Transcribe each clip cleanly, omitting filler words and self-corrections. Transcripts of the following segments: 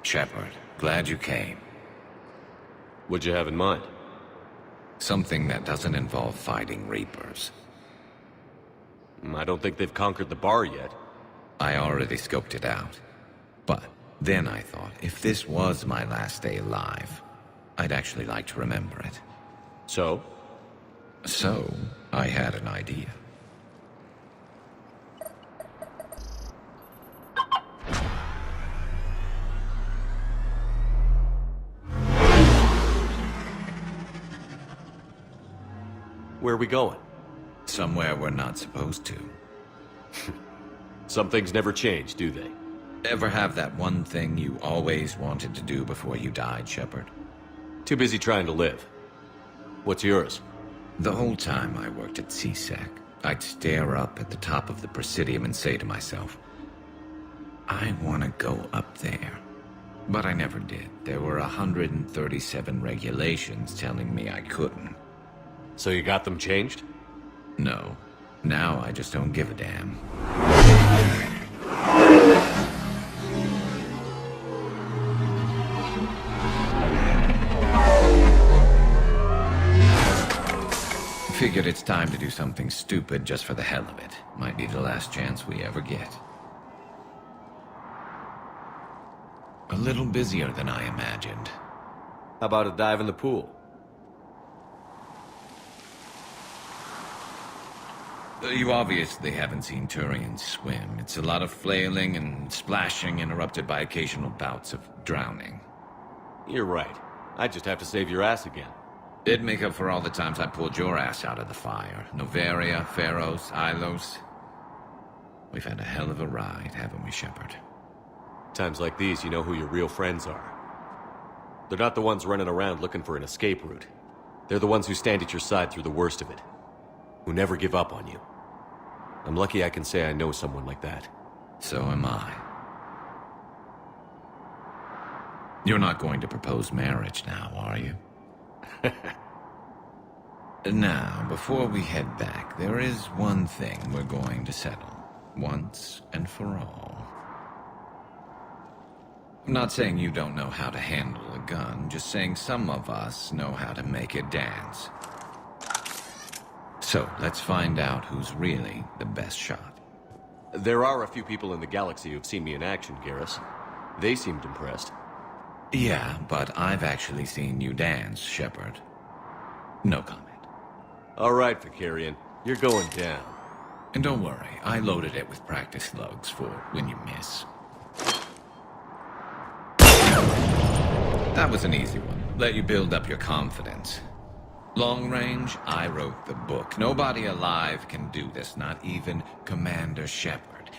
Shepard, glad you came. What'd you have in mind? Something that doesn't involve fighting Reapers. I don't think they've conquered the bar yet. I already scoped it out. But then I thought, if this was my last day alive, I'd actually like to remember it. So? So, I had an idea. Where are we going? Somewhere we're not supposed to. Some things never change, do they? Ever have that one thing you always wanted to do before you died, Shepard? Too busy trying to live. What's yours? The whole time I worked at CSEC, I'd stare up at the top of the Presidium and say to myself, I want to go up there. But I never did. There were 137 regulations telling me I couldn't. So you got them changed? No. Now I just don't give a damn. Figured it's time to do something stupid just for the hell of it. Might be the last chance we ever get. A little busier than I imagined. How about a dive in the pool? You obviously haven't seen Turians swim. It's a lot of flailing and splashing interrupted by occasional bouts of drowning. You're right. I just have to save your ass again. It'd make up for all the times I pulled your ass out of the fire. Noveria, Pharos, Ilos. We've had a hell of a ride, haven't we, Shepard? Times like these, you know who your real friends are. They're not the ones running around looking for an escape route. They're the ones who stand at your side through the worst of it. Who never give up on you. I'm lucky I can say I know someone like that. So am I. You're not going to propose marriage now, are you? Now, before we head back, there is one thing we're going to settle. Once and for all. I'm not saying you don't know how to handle a gun, just saying some of us know how to make it dance. So, let's find out who's really the best shot. There are a few people in the galaxy who've seen me in action, Garrus. They seemed impressed. Yeah, but I've actually seen you dance, Shepard. No comment. All right, Vicarian. You're going down. And don't worry, I loaded it with practice slugs for when you miss. That was an easy one. Let you build up your confidence. Long range, I wrote the book. Nobody alive can do this, not even Commander Shepard.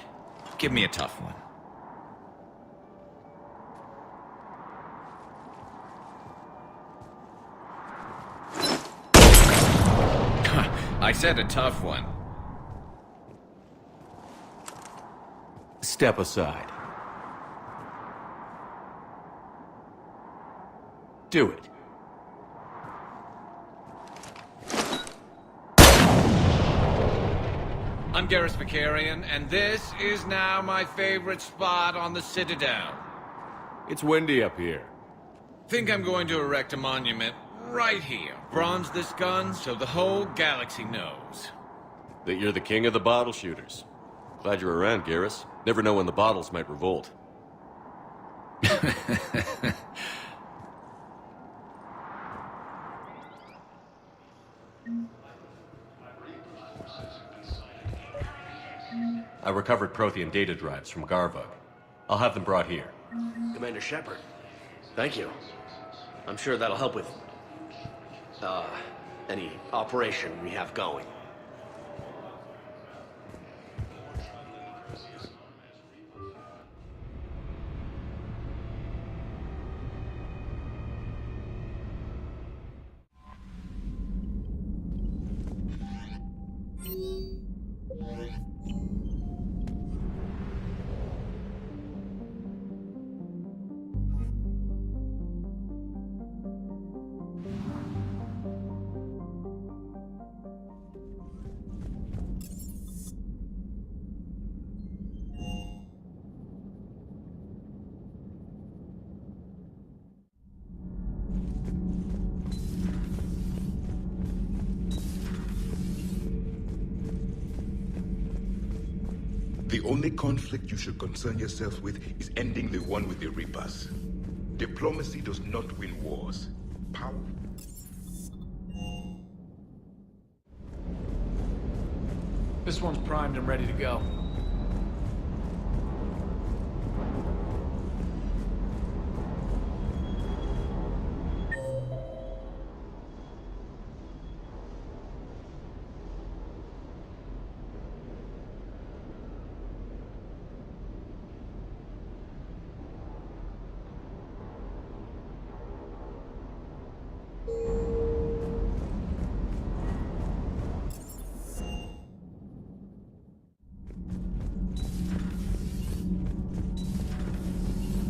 Give me a tough one. I said a tough one. Step aside. Do it. I'm Garrus Vicarian, and this is now my favorite spot on the Citadel. It's windy up here. Think I'm going to erect a monument right here. Bronze this gun so the whole galaxy knows. That you're the king of the bottle shooters. Glad you're around, Garrus. Never know when the bottles might revolt. I recovered Prothean data drives from Garvug. I'll have them brought here. Commander Shepard, thank you. I'm sure that'll help with, any operation we have going. The only conflict you should concern yourself with is ending the one with the Reapers. Diplomacy does not win wars. Power... This one's primed and ready to go.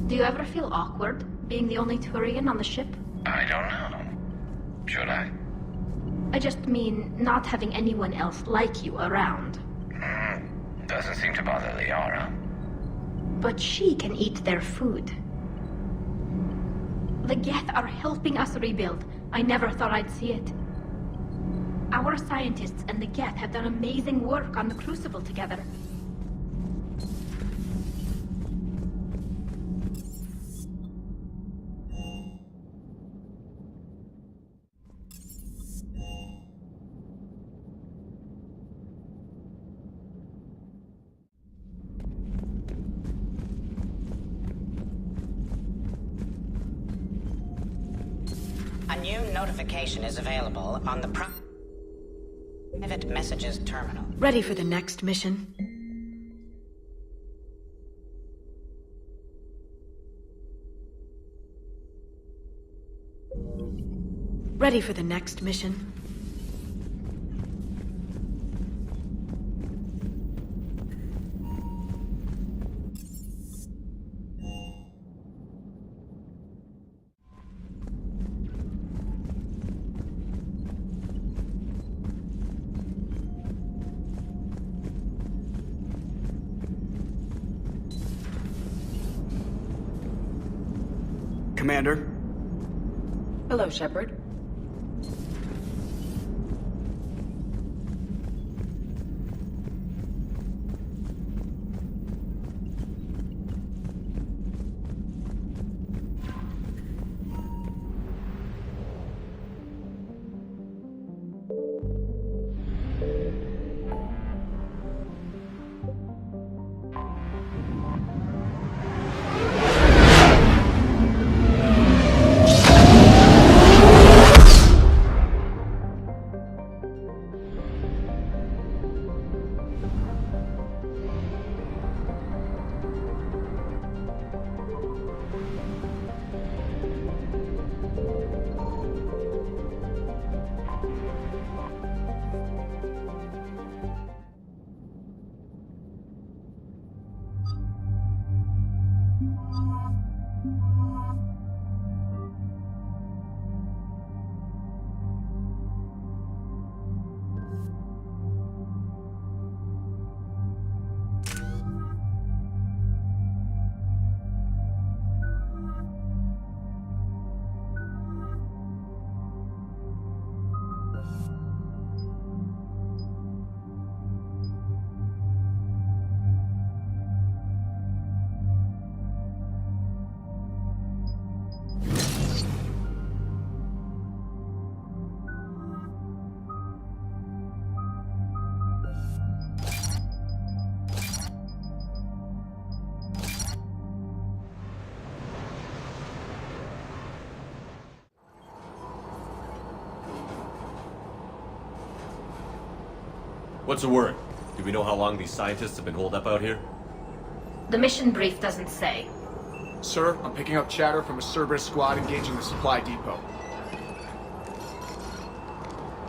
Do you ever feel awkward, being the only Turian on the ship? I don't know. Should I? I just mean, not having anyone else like you around. Doesn't seem to bother Liara. But she can eat their food. The Geth are helping us rebuild. I never thought I'd see it. Our scientists and the Geth have done amazing work on the Crucible together. A new notification is available on the private messages terminal. Ready for the next mission? Ready for the next mission? Commander? Hello, Shepard. What's the word? Do we know how long these scientists have been holed up out here? The mission brief doesn't say. Sir, I'm picking up chatter from a Cerberus squad engaging the supply depot.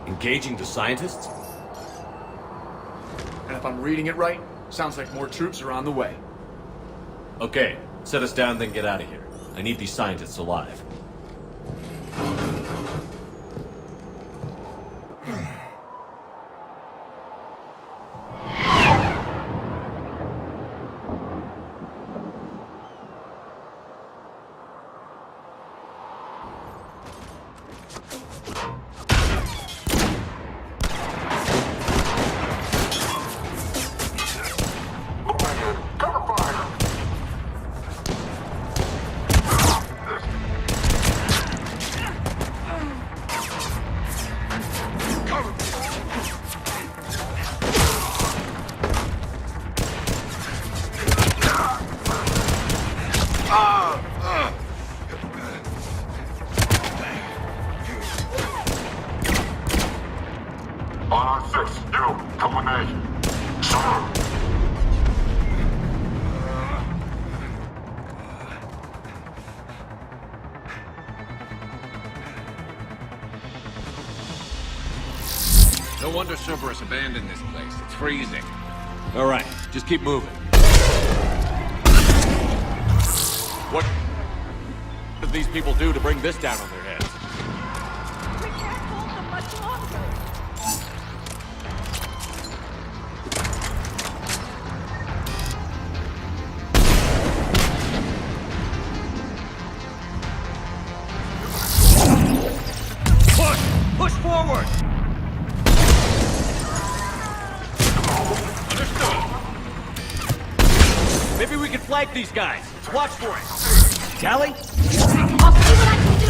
Engaging the scientists? And if I'm reading it right, sounds like more troops are on the way. Okay, set us down, then get out of here. I need these scientists alive. No wonder Cerberus abandoned this place. It's freezing. All right, just keep moving. What did these people do to bring this down on their heads? We can't hold them much longer. Push forward! Understood. Maybe we can flank these guys. Watch for it. Tally? I'll see what I can do.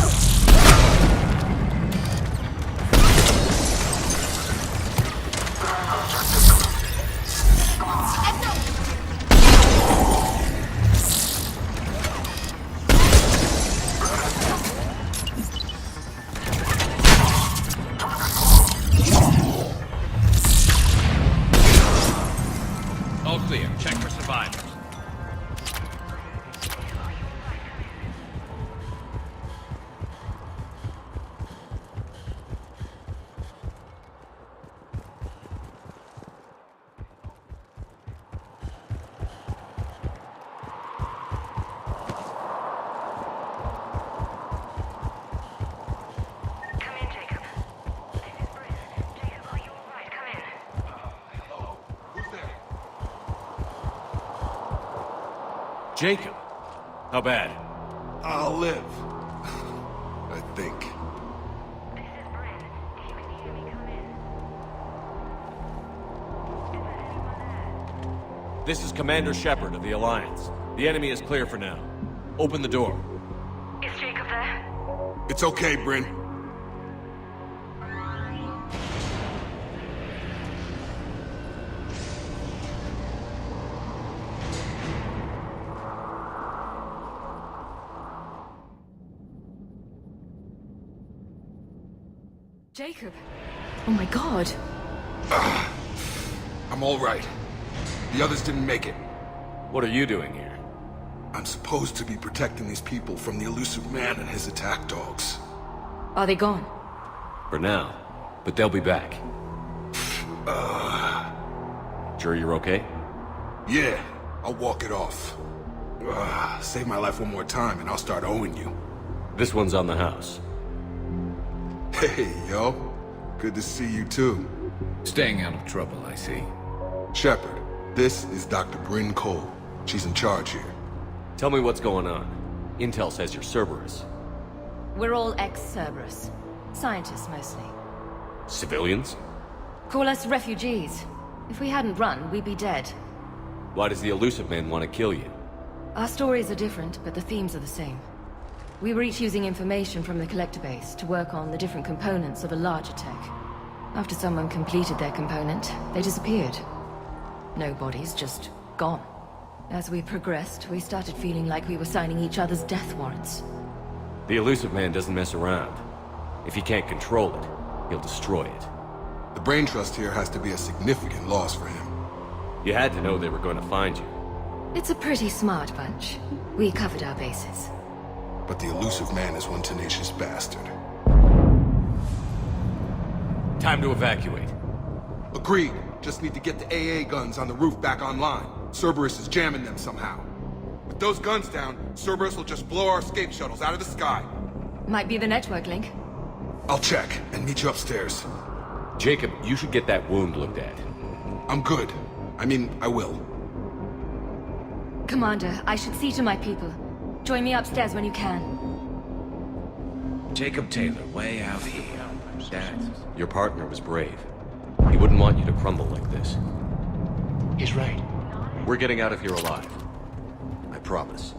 All clear. Check for survivors. Come in, Jacob. This is Bryn. Jacob, are you alright? Come in. Hello? Who's there? Jacob. How bad? I'll live. I think. This is Bryn. If you can hear me, come in. Is there anyone there? This is Commander Shepard of the Alliance. The enemy is clear for now. Open the door. Is Jacob there? It's okay, Bryn. Jacob. Oh my god. I'm all right. The others didn't make it. What are you doing here? I'm supposed to be protecting these people from the elusive man and his attack dogs. Are they gone? For now. But they'll be back. Sure you're okay? Yeah, I'll walk it off. Save my life one more time and I'll start owing you. This one's on the house. Hey, yo. Good to see you too. Staying out of trouble, I see. Shepard, this is Dr. Bryn Cole. She's in charge here. Tell me what's going on. Intel says you're Cerberus. We're all ex-Cerberus. Scientists, mostly. Civilians? Call us refugees. If we hadn't run, we'd be dead. Why does the elusive man want to kill you? Our stories are different, but the themes are the same. We were each using information from the collector base to work on the different components of a larger tech. After someone completed their component, they disappeared. No bodies, just gone. As we progressed, we started feeling like we were signing each other's death warrants. The elusive man doesn't mess around. If he can't control it, he'll destroy it. The brain trust here has to be a significant loss for him. You had to know they were going to find you. It's a pretty smart bunch. We covered our bases. But the elusive man is one tenacious bastard. Time to evacuate. Agreed. Just need to get the AA guns on the roof back online. Cerberus is jamming them somehow. With those guns down, Cerberus will just blow our escape shuttles out of the sky. Might be the network link. I'll check and meet you upstairs. Jacob, you should get that wound looked at. I'm good. I mean, I will. Commander, I should see to my people. Join me upstairs when you can. Jacob Taylor, way out here. That's... Your partner was brave. He wouldn't want you to crumble like this. He's right. We're getting out of here alive. I promise.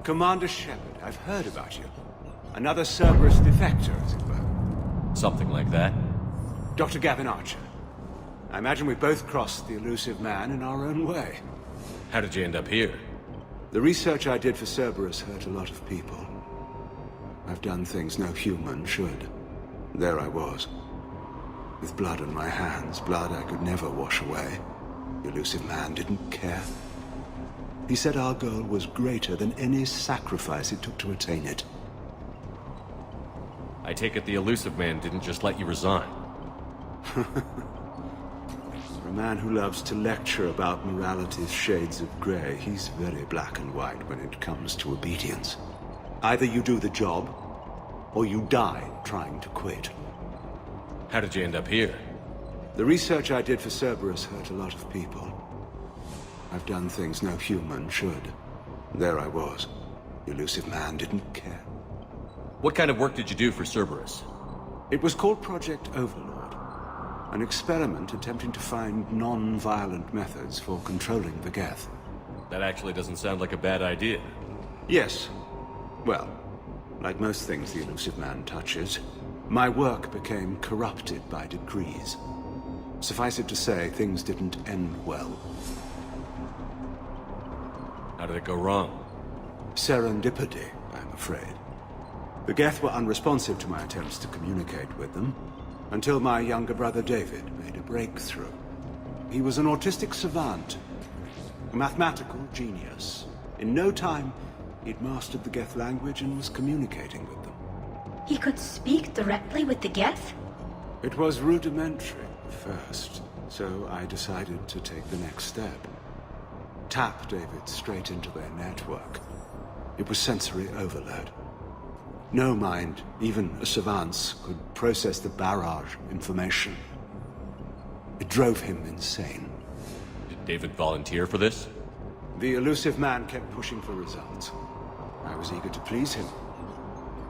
Commander Shepard, I've heard about you. Another Cerberus defector, as it were. Something like that. Dr. Gavin Archer. I imagine we both crossed the elusive man in our own way. How did you end up here? The research I did for Cerberus hurt a lot of people. I've done things no human should. There I was. With blood on my hands, blood I could never wash away. The elusive man didn't care. He said our goal was greater than any sacrifice it took to attain it. I take it the elusive man didn't just let you resign. For a man who loves to lecture about morality's shades of grey, he's very black and white when it comes to obedience. Either you do the job, or you die trying to quit. How did you end up here? The research I did for Cerberus hurt a lot of people. I've done things no human should. There I was. The elusive man didn't care. What kind of work did you do for Cerberus? It was called Project Overlord. An experiment attempting to find non-violent methods for controlling the Geth. That actually doesn't sound like a bad idea. Yes. Well, like most things the elusive man touches, my work became corrupted by decrees. Suffice it to say, things didn't end well. How did it go wrong? Serendipity, I'm afraid. The Geth were unresponsive to my attempts to communicate with them, until my younger brother David made a breakthrough. He was an autistic savant, a mathematical genius. In no time, he'd mastered the Geth language and was communicating with them. He could speak directly with the Geth? It was rudimentary at first, so I decided to take the next step. Tap David straight into their network. It was sensory overload. No mind, even a savant's, could process the barrage of information. It drove him insane. Did David volunteer for this? The elusive man kept pushing for results. I was eager to please him.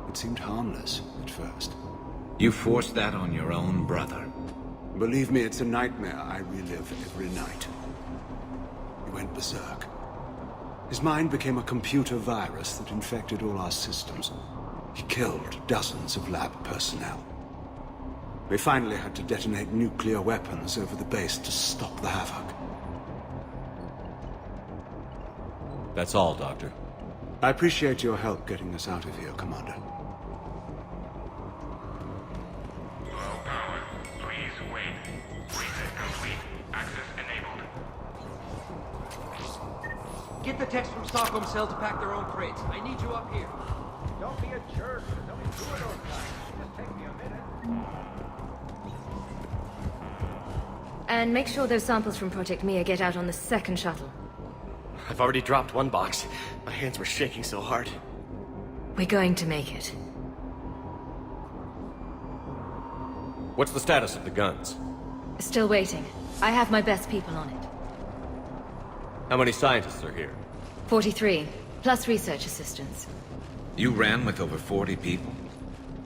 It seemed harmless at first. You forced that on your own brother. Believe me, it's a nightmare I relive every night. He went berserk. His mind became a computer virus that infected all our systems. He killed dozens of lab personnel. We finally had to detonate nuclear weapons over the base to stop the havoc. That's all, Doctor. I appreciate your help getting us out of here, Commander. Low power. Please wait. Reset complete. Access enabled. Get the techs from Stockholm Cell to pack their own crates. I need you up here. Don't be a jerk. There's only 2 of those guys. Just take me a minute. And make sure those samples from Project Mia get out on the second shuttle. I've already dropped one box. My hands were shaking so hard. We're going to make it. What's the status of the guns? Still waiting. I have my best people on it. How many scientists are here? 43, plus research assistants. You ran with over 40 people?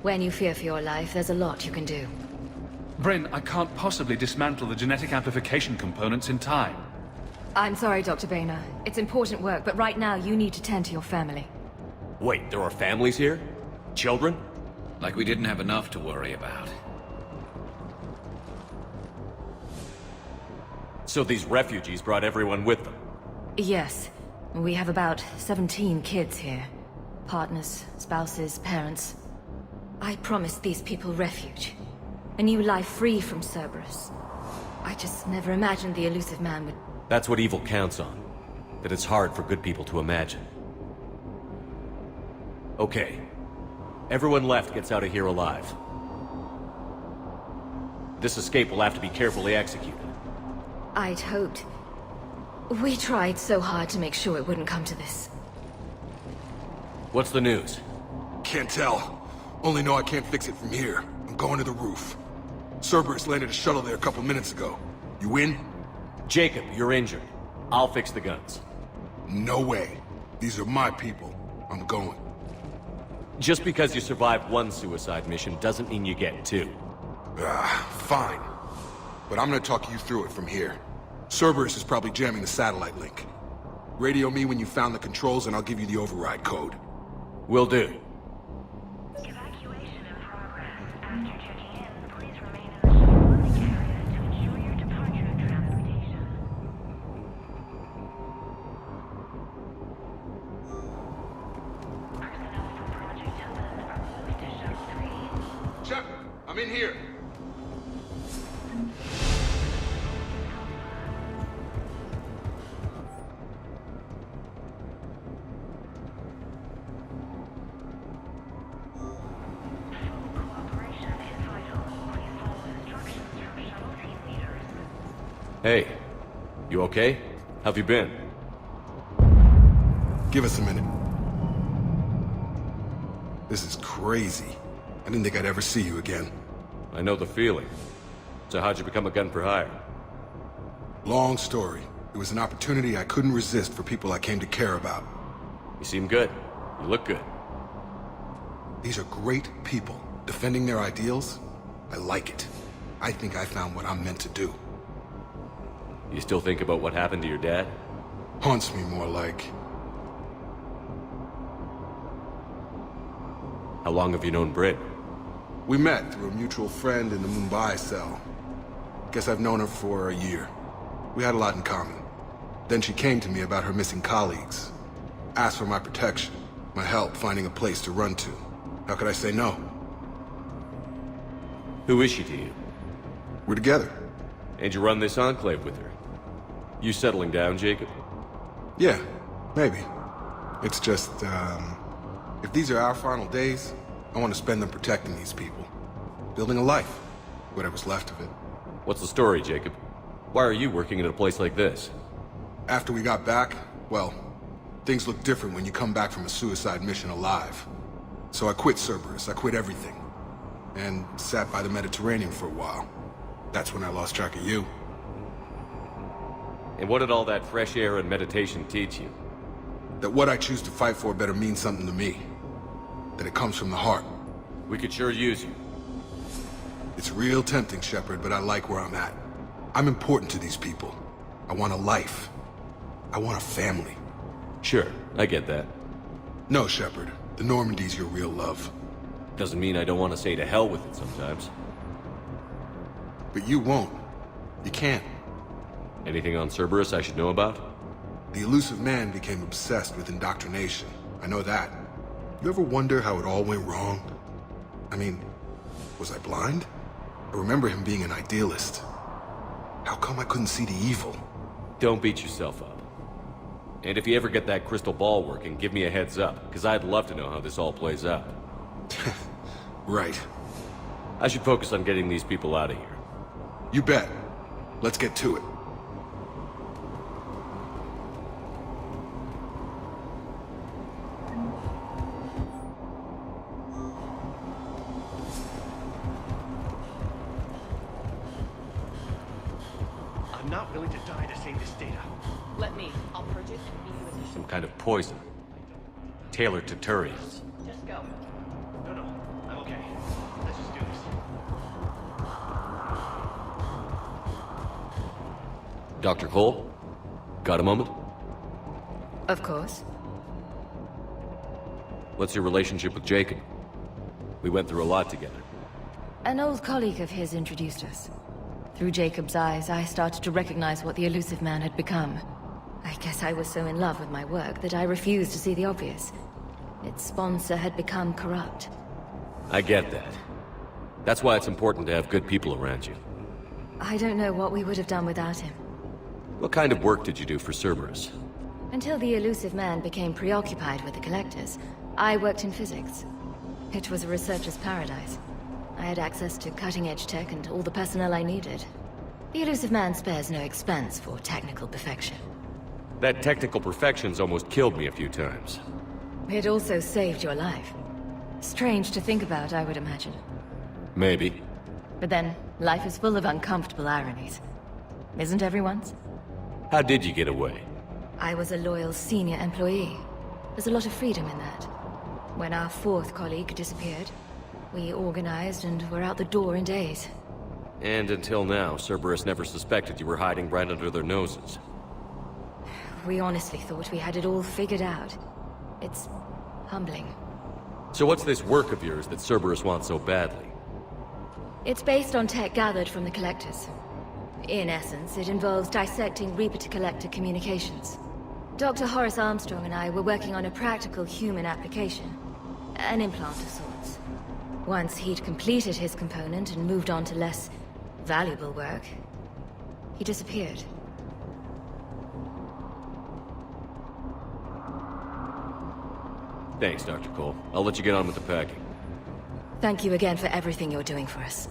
When you fear for your life, there's a lot you can do. Bryn, I can't possibly dismantle the genetic amplification components in time. I'm sorry, Dr. Boehner. It's important work, but right now you need to tend to your family. Wait, there are families here? Children? Like we didn't have enough to worry about. So these refugees brought everyone with them? Yes. We have about 17 kids here. Partners, spouses, parents. I promised these people refuge. A new life free from Cerberus. I just never imagined the elusive man would... That's what evil counts on. That it's hard for good people to imagine. Okay. Everyone left gets out of here alive. This escape will have to be carefully executed. I'd hoped. We tried so hard to make sure it wouldn't come to this. What's the news? Can't tell. Only know I can't fix it from here. I'm going to the roof. Cerberus landed a shuttle there a couple minutes ago. You in? Jacob, you're injured. I'll fix the guns. No way. These are my people. I'm going. Just because you survived one suicide mission doesn't mean you get two. Fine. But I'm gonna talk you through it from here. Cerberus is probably jamming the satellite link. Radio me when you found the controls and I'll give you the override code. Will do. Evacuation in progress. After checking in, please remain in the surrounding area to ensure your departure and transportation. here. Cooperation is vital. Please follow instructions from shuttle team leaders. Hey, you okay? How've you been? Give us a minute. This is crazy. I didn't think I'd ever see you again. I know the feeling. So how'd you become a gun for hire? Long story. It was an opportunity I couldn't resist for people I came to care about. You seem good. You look good. These are great people, defending their ideals. I like it. I think I found what I'm meant to do. You still think about what happened to your dad? Haunts me more like. How long have you known Britt? We met through a mutual friend in the Mumbai cell. Guess I've known her for a year. We had a lot in common. Then she came to me about her missing colleagues. Asked for my protection, my help finding a place to run to. How could I say no? Who is she to you? We're together. And you run this enclave with her? You settling down, Jacob? Yeah, maybe. It's just, if these are our final days, I want to spend them protecting these people. Building a life. Whatever's left of it. What's the story, Jacob? Why are you working in a place like this? After we got back, well, things look different when you come back from a suicide mission alive. So I quit Cerberus, I quit everything. And sat by the Mediterranean for a while. That's when I lost track of you. And what did all that fresh air and meditation teach you? That what I choose to fight for better mean something to me. That it comes from the heart. We could sure use you. It's real tempting, Shepard, but I like where I'm at. I'm important to these people. I want a life. I want a family. Sure, I get that. No, Shepard. The Normandy's your real love. Doesn't mean I don't want to say to hell with it sometimes. But you won't. You can't. Anything on Cerberus I should know about? The elusive man became obsessed with indoctrination. I know that. You ever wonder how it all went wrong? I mean, was I blind? I remember him being an idealist. How come I couldn't see the evil? Don't beat yourself up. And if you ever get that crystal ball working, give me a heads up, because I'd love to know how this all plays out. Right. I should focus on getting these people out of here. You bet. Let's get to it. I'm not willing to die to save this data. Let me. I'll purge it and meet you at the Some kind of poison. Tailored to Turians. Just go. No, I'm okay. Let's just do this. Dr. Cole? Got a moment? Of course. What's your relationship with Jacob? We went through a lot together. An old colleague of his introduced us. Through Jacob's eyes, I started to recognize what the elusive man had become. I guess I was so in love with my work that I refused to see the obvious. Its sponsor had become corrupt. I get that. That's why it's important to have good people around you. I don't know what we would have done without him. What kind of work did you do for Cerberus? Until the elusive man became preoccupied with the Collectors, I worked in physics. It was a researcher's paradise. I had access to cutting-edge tech and all the personnel I needed. The elusive man spares no expense for technical perfection. That technical perfection's almost killed me a few times. It also saved your life. Strange to think about, I would imagine. Maybe. But then, life is full of uncomfortable ironies. Isn't everyone's? How did you get away? I was a loyal senior employee. There's a lot of freedom in that. When our fourth colleague disappeared, we organized and were out the door in days. And until now, Cerberus never suspected you were hiding right under their noses. We honestly thought we had it all figured out. It's humbling. So what's this work of yours that Cerberus wants so badly? It's based on tech gathered from the Collectors. In essence, it involves dissecting Reaper-to-Collector communications. Dr. Horace Armstrong and I were working on a practical human application. An implant of sorts. Once he'd completed his component and moved on to less valuable work, he disappeared. Thanks, Dr. Cole. I'll let you get on with the packing. Thank you again for everything you're doing for us.